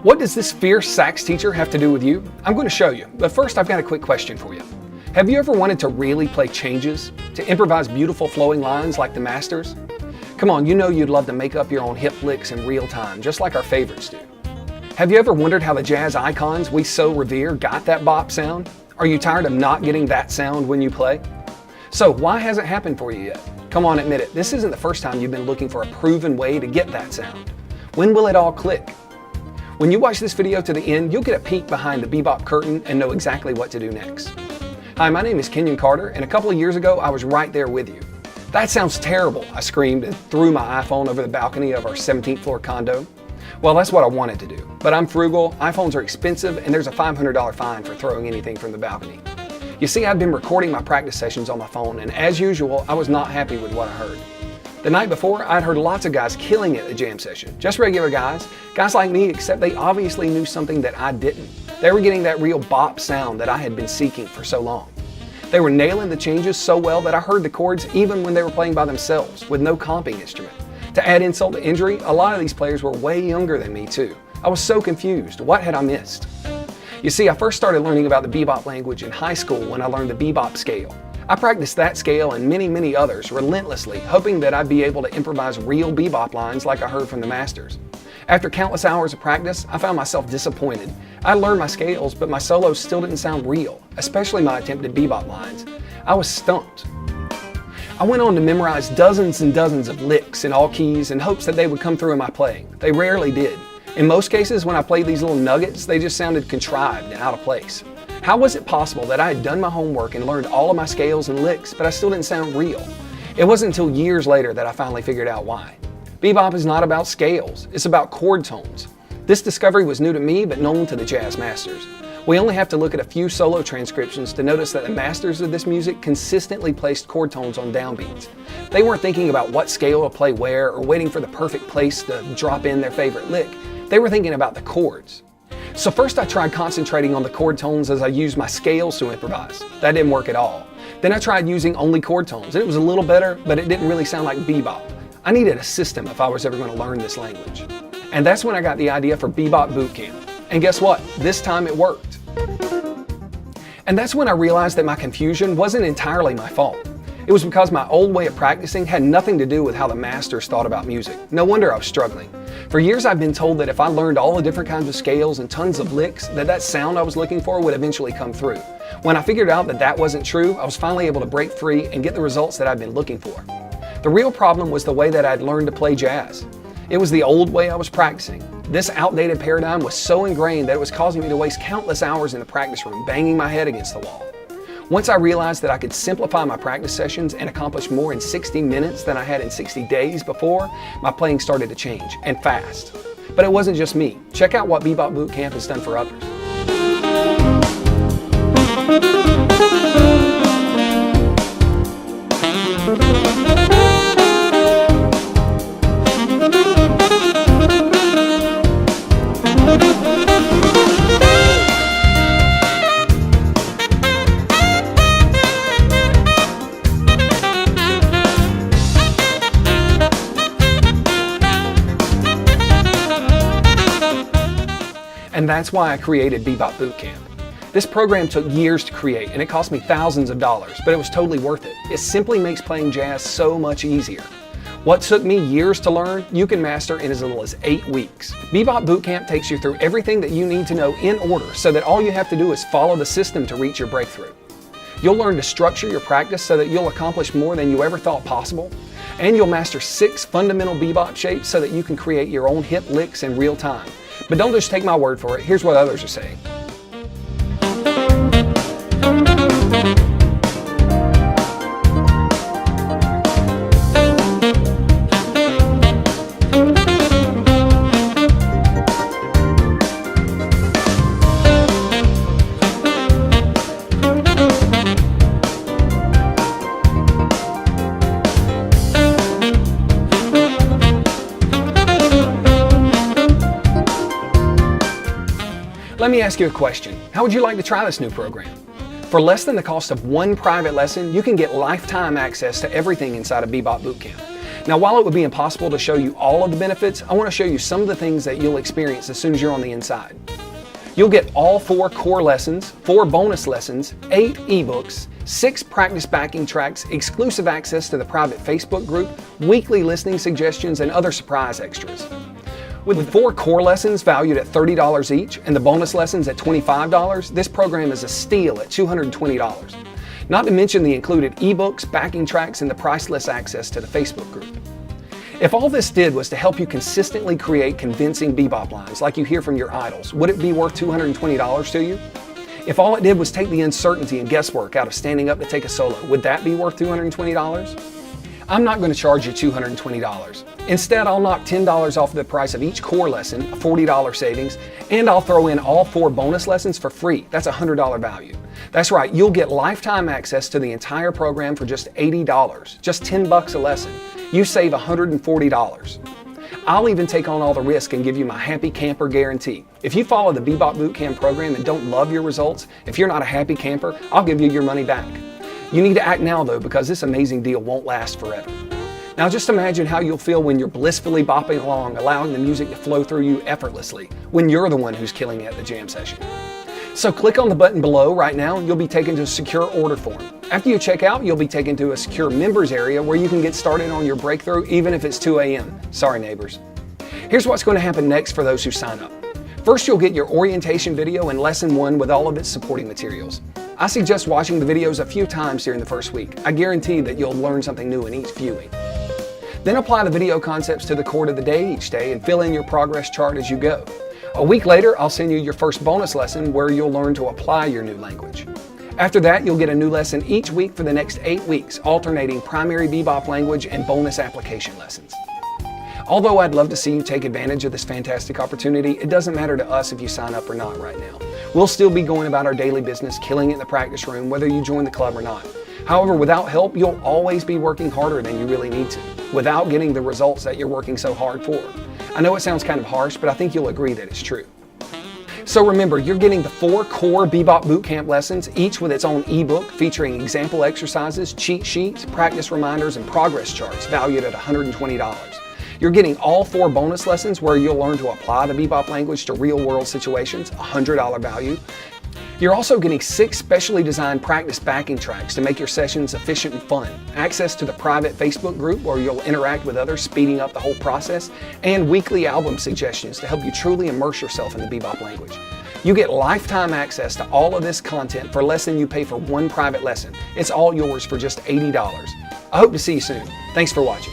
What does this fierce sax teacher have to do with you? I'm going to show you, but first I've got a quick question for you. Have you ever wanted to really play changes? To improvise beautiful flowing lines like the masters? Come on, you know you'd love to make up your own hip licks in real time, just like our favorites do. Have you ever wondered how the jazz icons we so revere got that bop sound? Are you tired of not getting that sound when you play? So why hasn't it happened for you yet? Come on, admit it, this isn't the first time you've been looking for a proven way to get that sound. When will it all click? When you watch this video to the end, you'll get a peek behind the bebop curtain and know exactly what to do next. Hi, my name is Kenyon Carter, and a couple of years ago, I was right there with you. "That sounds terrible," I screamed and threw my iPhone over the balcony of our 17th floor condo. Well, that's what I wanted to do, but I'm frugal, iPhones are expensive, and there's a $500 fine for throwing anything from the balcony. You see, I've been recording my practice sessions on my phone, and as usual, I was not happy with what I heard. The night before, I'd heard lots of guys killing it at the jam session. Just regular guys like me, except they obviously knew something that I didn't. They were getting that real bop sound that I had been seeking for so long. They were nailing the changes so well that I heard the chords even when they were playing by themselves, with no comping instrument. To add insult to injury, a lot of these players were way younger than me too. I was so confused. What had I missed? You see, I first started learning about the bebop language in high school when I learned the bebop scale. I practiced that scale and many others relentlessly, hoping that I'd be able to improvise real bebop lines like I heard from the masters. After countless hours of practice, I found myself disappointed. I learned my scales, but my solos still didn't sound real, especially my attempted bebop lines. I was stumped. I went on to memorize dozens and dozens of licks in all keys in hopes that they would come through in my playing. They rarely did. In most cases, when I played these little nuggets, they just sounded contrived and out of place. How was it possible that I had done my homework and learned all of my scales and licks, but I still didn't sound real? It wasn't until years later that I finally figured out why. Bebop is not about scales, it's about chord tones. This discovery was new to me, but known to the jazz masters. We only have to look at a few solo transcriptions to notice that the masters of this music consistently placed chord tones on downbeats. They weren't thinking about what scale to play where or waiting for the perfect place to drop in their favorite lick. They were thinking about the chords. So first I tried concentrating on the chord tones as I used my scales to improvise. That didn't work at all. Then I tried using only chord tones. It was a little better, but it didn't really sound like bebop. I needed a system if I was ever going to learn this language. And that's when I got the idea for Bebop Bootcamp. And guess what? This time it worked. And that's when I realized that my confusion wasn't entirely my fault. It was because my old way of practicing had nothing to do with how the masters thought about music. No wonder I was struggling. For years I've been told that if I learned all the different kinds of scales and tons of licks, that sound I was looking for would eventually come through. When I figured out that that wasn't true, I was finally able to break free and get the results that I'd been looking for. The real problem was the way that I'd learned to play jazz. It was the old way I was practicing. This outdated paradigm was so ingrained that it was causing me to waste countless hours in the practice room, banging my head against the wall. Once I realized that I could simplify my practice sessions and accomplish more in 60 minutes than I had in 60 days before, my playing started to change, and fast. But it wasn't just me. Check out what Bebop Bootcamp has done for others. And that's why I created Bebop Bootcamp. This program took years to create and it cost me thousands of dollars, but it was totally worth it. It simply makes playing jazz so much easier. What took me years to learn, you can master in as little as 8 weeks. Bebop Bootcamp takes you through everything that you need to know in order so that all you have to do is follow the system to reach your breakthrough. You'll learn to structure your practice so that you'll accomplish more than you ever thought possible. And you'll master 6 fundamental bebop shapes so that you can create your own hip licks in real time. But don't just take my word for it, here's what others are saying. Let me ask you a question. How would you like to try this new program? For less than the cost of one private lesson, you can get lifetime access to everything inside of Bebop Bootcamp. Now, while it would be impossible to show you all of the benefits, I want to show you some of the things that you'll experience as soon as you're on the inside. You'll get all 4 core lessons, 4 bonus lessons, 8 ebooks, 6 practice backing tracks, exclusive access to the private Facebook group, weekly listening suggestions, and other surprise extras. With 4 core lessons valued at $30 each and the bonus lessons at $25, this program is a steal at $220. Not to mention the included ebooks, backing tracks, and the priceless access to the Facebook group. If all this did was to help you consistently create convincing bebop lines like you hear from your idols, would it be worth $220 to you? If all it did was take the uncertainty and guesswork out of standing up to take a solo, would that be worth $220? I'm not going to charge you $220. Instead, I'll knock $10 off the price of each core lesson, a $40 savings, and I'll throw in all 4 bonus lessons for free. That's a $100 value. That's right, you'll get lifetime access to the entire program for just $80, just $10 a lesson. You save $140. I'll even take on all the risk and give you my happy camper guarantee. If you follow the Bebop Bootcamp program and don't love your results, if you're not a happy camper, I'll give you your money back. You need to act now though, because this amazing deal won't last forever. Now just imagine how you'll feel when you're blissfully bopping along, allowing the music to flow through you effortlessly, when you're the one who's killing it at the jam session. So click on the button below right now and you'll be taken to a secure order form. After you check out, you'll be taken to a secure members area where you can get started on your breakthrough even if it's 2 a.m. Sorry neighbors. Here's what's going to happen next for those who sign up. First, you'll get your orientation video and lesson 1 with all of its supporting materials. I suggest watching the videos a few times during the first week. I guarantee that you'll learn something new in each viewing. Then apply the video concepts to the chord of the day each day and fill in your progress chart as you go. A week later, I'll send you your first bonus lesson where you'll learn to apply your new language. After that, you'll get a new lesson each week for the next 8 weeks, alternating primary bebop language and bonus application lessons. Although I'd love to see you take advantage of this fantastic opportunity, it doesn't matter to us if you sign up or not right now. We'll still be going about our daily business, killing it in the practice room, whether you join the club or not. However, without help, you'll always be working harder than you really need to, without getting the results that you're working so hard for. I know it sounds kind of harsh, but I think you'll agree that it's true. So remember, you're getting the 4 core Bebop Bootcamp lessons, each with its own ebook featuring example exercises, cheat sheets, practice reminders, and progress charts valued at $120. You're getting all 4 bonus lessons where you'll learn to apply the bebop language to real-world situations, a $100 value. You're also getting 6 specially designed practice backing tracks to make your sessions efficient and fun, access to the private Facebook group where you'll interact with others, speeding up the whole process, and weekly album suggestions to help you truly immerse yourself in the bebop language. You get lifetime access to all of this content for less than you pay for 1 private lesson. It's all yours for just $80. I hope to see you soon. Thanks for watching.